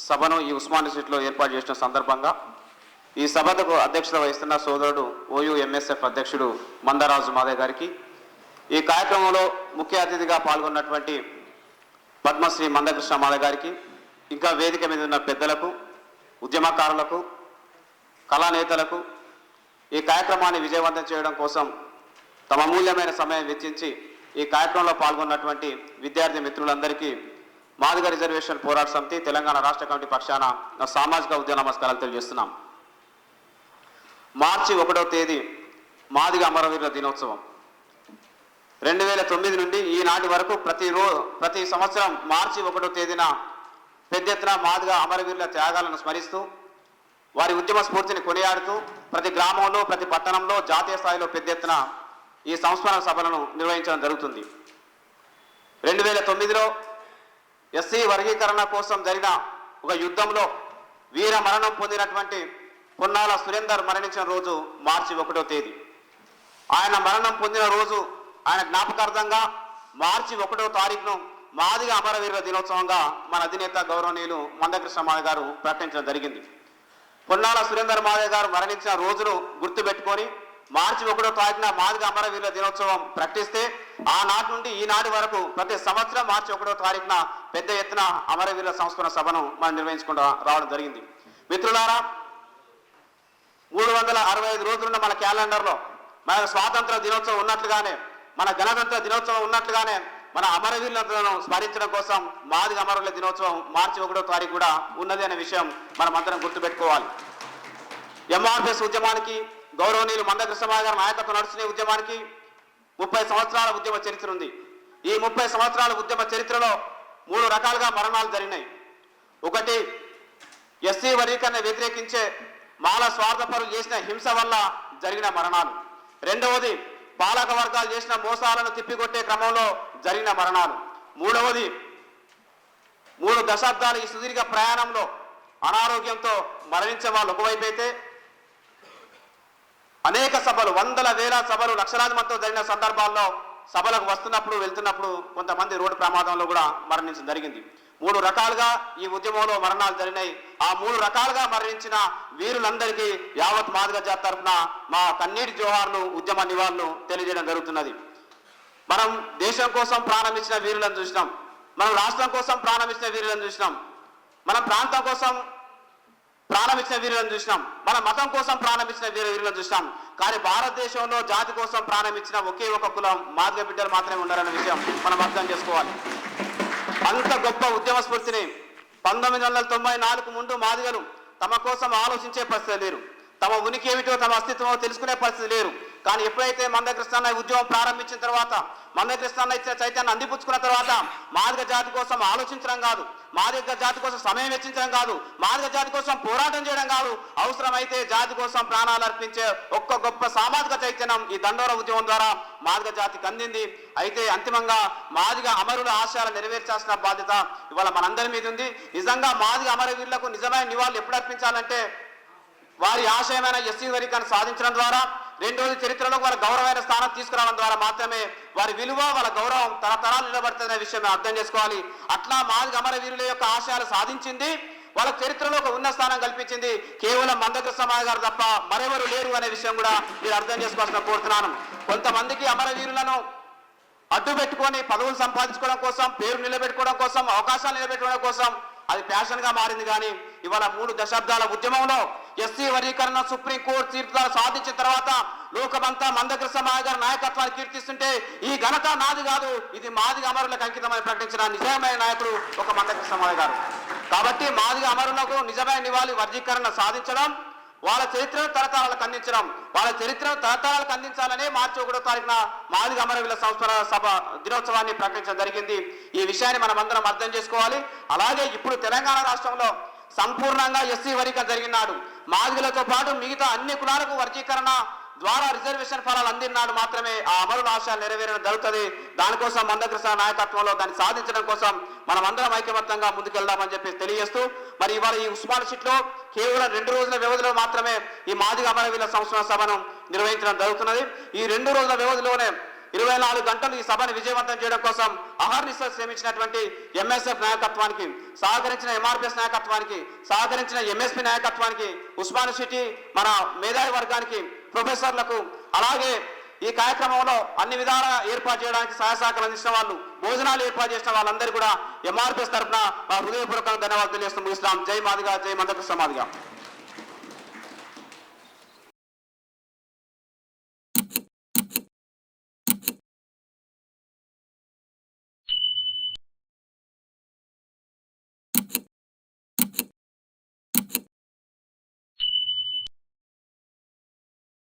సభను ఈ ఉస్మానియా యూనివర్సిటీలో ఏర్పాటు చేసిన సందర్భంగా ఈ సభకు అధ్యక్షత వహిస్తున్న సోదరుడు ఓయూఎంఎస్ఎఫ్ అధ్యక్షుడు మందరాజు మాదే గారికి, ఈ కార్యక్రమంలో ముఖ్య అతిథిగా పాల్గొన్నటువంటి పద్మశ్రీ మందకృష్ణ మాదే గారికి, ఇంకా వేదిక మీద ఉన్న పెద్దలకు, ఉద్యమకారులకు, కళానేతలకు ఈ కార్యక్రమాన్ని విజయవంతం చేయడం కోసం తమ అమూల్యమైన సమయం వెచ్చించి ఈ కార్యక్రమంలో పాల్గొన్నటువంటి విద్యార్థి మిత్రులందరికీ మాదిగ రిజర్వేషన్ పోరాట సమితి తెలంగాణ రాష్ట్ర కమిటీ పక్షాన నా సామాజిక ఉద్యమ నమస్కారాలు తెలియజేస్తున్నాం. మార్చి 1వ తేదీ మాదిగ అమరవీరుల దినోత్సవం. 2009 నుండి ఈనాటి వరకు ప్రతి సంవత్సరం మార్చి 1వ తేదీన పెద్ద ఎత్తున మాదిగ అమరవీరుల త్యాగాలను స్మరిస్తూ వారి ఉద్యమ స్ఫూర్తిని కొనియాడుతూ ప్రతి గ్రామంలో, ప్రతి పట్టణంలో, జాతీయ స్థాయిలో పెద్ద ఎత్తున ఈ సంస్మరణ సభలను నిర్వహించడం జరుగుతుంది. 2009లో ఎస్సీ వర్గీకరణ కోసం జరిగిన ఒక యుద్ధంలో వీర మరణం పొందినటువంటి పొన్నాల సురేందర్ మరణించిన రోజు మార్చి 1వ తేదీ. ఆయన మరణం పొందిన రోజు ఆయన జ్ఞాపకార్థంగా మార్చి 1వ తారీఖును మాదిగ అమరవీరుల దినోత్సవంగా మన అధినేత గౌరవనీయులు మందకృష్ణ మాదే గారు ప్రకటించడం జరిగింది. పొన్నాల సురేందర్ మాదే గారు మరణించిన రోజును గుర్తుపెట్టుకొని మార్చి 1వ తారీఖున మాదిగ అమరవీరుల దినోత్సవం ప్రకటిస్తే ఆనాటి నుండి ఈనాటి వరకు ప్రతి సంవత్సరం మార్చి 1వ తారీఖున పెద్ద ఎత్తున అమరవీరుల సంస్మరణ సభను మనం నిర్వహించుకుంటూ రావడం జరిగింది. మిత్రులారా, 365 రోజులున్న మన క్యాలెండర్లో మన స్వాతంత్ర దినోత్సవం ఉన్నట్లుగానే, మన గణతంత్ర దినోత్సవం ఉన్నట్లుగానే మన అమరవీరులను స్మరించడం కోసం మాదిగ అమరవీరుల దినోత్సవం మార్చి 1వ తారీఖు కూడా ఉన్నది అనే విషయం మనం అందరం గుర్తుపెట్టుకోవాలి. ఎంఆర్పిఎస్ ఉద్యమానికి, గౌరవనీయులు మందకృష్ణ మాదే గారి నాయకత్వం నడుచుకునే ఉద్యమానికి 30 సంవత్సరాల ఉద్యమ చరిత్ర ఉంది. ఈ 30 సంవత్సరాల ఉద్యమ చరిత్రలో 3 రకాలుగా మరణాలు జరిగినాయి. ఒకటి, ఎస్సీ వర్గీకరణ వ్యతిరేకించే మాల స్వార్థపరులు చేసిన హింస వల్ల జరిగిన మరణాలు. రెండవది, పాలక వర్గాలు చేసిన మోసాలను తిప్పికొట్టే క్రమంలో జరిగిన మరణాలు. మూడవది, 3 దశాబ్దాల ఈ సుదీర్ఘ ప్రయాణంలో అనారోగ్యంతో మరణించే వాళ్ళు ఒకవైపు అయితే, అనేక సభలు, వందల వేల సభలు, లక్షలాది మందితో జరిగిన సందర్భాల్లో సభలకు వస్తున్నప్పుడు, వెళ్తున్నప్పుడు కొంతమంది రోడ్డు ప్రమాదంలో కూడా మరణించడం జరిగింది. 3 రకాలుగా ఈ ఉద్యమంలో మరణాలు జరిగినాయి. ఆ 3 రకాలుగా మరణించిన వీరులందరికీ యావత్ మాదిగ జాతి తరఫున మా కన్నీటి జోహార్లు, ఉద్యమ నివాళులు తెలియజేయడం జరుగుతున్నది. మనం దేశం కోసం ప్రాణమిచ్చిన వీరులను చూసినాం, మనం రాష్ట్రం కోసం ప్రాణమిచ్చిన వీరులను చూసినాం, మనం ప్రాంతం కోసం ప్రాణమిచ్చిన వీరులను చూసినాం, మన మతం కోసం ప్రాణమిచ్చిన వీరులను చూసినాం. కానీ భారతదేశంలో జాతి కోసం ప్రాణమిచ్చిన ఒకే ఒక కులం మాదిగ బిడ్డలు మాత్రమే ఉన్నారన్న విషయం మనం అర్థం చేసుకోవాలి. అంత గొప్ప ఉద్యమ స్ఫూర్తిని 1994 ముందు మాదిగలు తమ కోసం ఆలోచించే పరిస్థితి లేరు, తమ ఉనికి ఏమిటో, తమ అస్తిత్వమో తెలుసుకునే పరిస్థితి లేరు. కానీ ఎప్పుడైతే మందకృష్ణ ఉద్యమం ప్రారంభించిన తర్వాత, మందకృష్ణ ఇచ్చిన చైతన్యం అందిపుచ్చుకున్న తర్వాత మాదిగ జాతి కోసం ఆలోచించడం కాదు, మాదిగ జాతి కోసం సమయం వెచ్చించడం కాదు, మాదిగ జాతి కోసం పోరాటం చేయడం కాదు, అవసరమైతే జాతి కోసం ప్రాణాలు అర్పించే ఒక్క గొప్ప సామాజిక చైతన్యం ఈ దండోర ఉద్యమం ద్వారా మాదిగ జాతికి అందింది. అయితే అంతిమంగా మాదిగ అమరుల ఆశయాలు నెరవేర్చాల్సిన బాధ్యత ఇవాళ మనందరి మీద ఉంది. నిజంగా మాదిగ అమరవీరులకు నిజమైన నివాళులు ఎప్పుడు అర్పించాలంటే వారి ఆశయమైన ఎస్సీ వర్గీకరణ సాధించడం ద్వారా, రెండోది చరిత్రలో వారి గౌరవమైన స్థానం తీసుకురావడం ద్వారా మాత్రమే వారి విలువ, వాళ్ళ గౌరవం తరతరాలు నిలబడుతుందనే విషయం అర్థం చేసుకోవాలి. అట్లా మాదిగ అమరవీరుల యొక్క ఆశయాలు సాధించింది, వాళ్ళ చరిత్రలో ఒక ఉన్న స్థానం కల్పించింది కేవలం మందకృష్ణ మాదే గారు తప్ప మరెవరు లేరు అనే విషయం కూడా మీరు అర్థం చేసుకోవాల్సిన కోరుతున్నాను. కొంతమందికి అమరవీరులను అడ్డు పెట్టుకొని పదవులు సంపాదించుకోవడం కోసం, పేరు నిలబెట్టుకోవడం కోసం, అవకాశాలు నిలబెట్టుకోవడం కోసం అది ప్యాషన్గా మారింది. కానీ ఇవాళ 3 దశాబ్దాల ఉద్యమంలో ఎస్సీ వర్గీకరణ సుప్రీంకోర్టు తీర్పు సాధించిన తర్వాత లోకమంతా మందకృష్ణ మాదే గారి నాయకత్వాన్ని కీర్తిస్తుంటే ఈ ఘనత నాది కాదు, ఇది మాదిగ అమరులకు అంకితమని ప్రకటించిన నిజమైన నాయకుడు ఒక మందకృష్ణ మాదే గారు. కాబట్టి మాదిగ అమరులకు నిజమైన నివాళి వర్గీకరణ సాధించడం, వాళ్ళ చరిత్రను తరతరాలకు అందించడం, వాళ్ళ చరిత్రను తరతరాలకు అందించాలనే మార్చి 1వ తారీఖున మాదిగ అమరవీరుల సంస్మరణ సభ దినోత్సవాన్ని ప్రకటించడం జరిగింది. ఈ విషయాన్ని మనం అందరం అర్థం చేసుకోవాలి. అలాగే ఇప్పుడు తెలంగాణ రాష్ట్రంలో సంపూర్ణంగా ఎస్సీ వర్గీకరణ జరిగినాడు. మాదిగలతో పాటు మిగతా అన్ని కులాలకు వర్గీకరణ ద్వారా రిజర్వేషన్ ఫలాలు అందినాడు మాత్రమే ఆ అమరుల ఆశయాలు నెరవేరడం జరుగుతుంది. దానికోసం మందకృష్ణ నాయకత్వంలో దాన్ని సాధించడం కోసం మనం అందరం ఐకమత్యంగా ముందుకెళ్దామని చెప్పి తెలియజేస్తూ, మరి ఇవాళ ఈ ఉస్మానియా యూనివర్సిటీలో కేవలం 2 రోజుల వ్యవధిలో మాత్రమే ఈ మాదిగ అమరవీరుల సంస్మరణ సభను నిర్వహించడం జరుగుతున్నది. ఈ 2 రోజుల వ్యవధిలోనే 24 గంటలు ఈ సభను విజయవంతం చేయడం కోసం అహర్నిశలు శ్రమించినటువంటి ఎంఎస్ఎఫ్ నాయకత్వానికి, సహకరించిన ఎంఆర్పిఎస్ నాయకత్వానికి, సహకరించిన ఎంఎస్పి నాయకత్వానికి, ఉస్మానియా సిటీ మన మేధావి వర్గానికి, ప్రొఫెసర్లకు, అలాగే ఈ కార్యక్రమంలో అన్ని విధాల ఏర్పాటు చేయడానికి సహాయ సహకారం అందించిన వాళ్ళు, భోజనాలు ఏర్పాటు చేసిన వాళ్ళందరూ కూడా ఎంఆర్పిఎస్ తరఫున హృదయపూర్వకంగా ధన్యవాదాలు తెలియజేస్తూ ముగిస్తున్నాం. జై మాదిగా, జై మందకృష్ణ మాదిగా.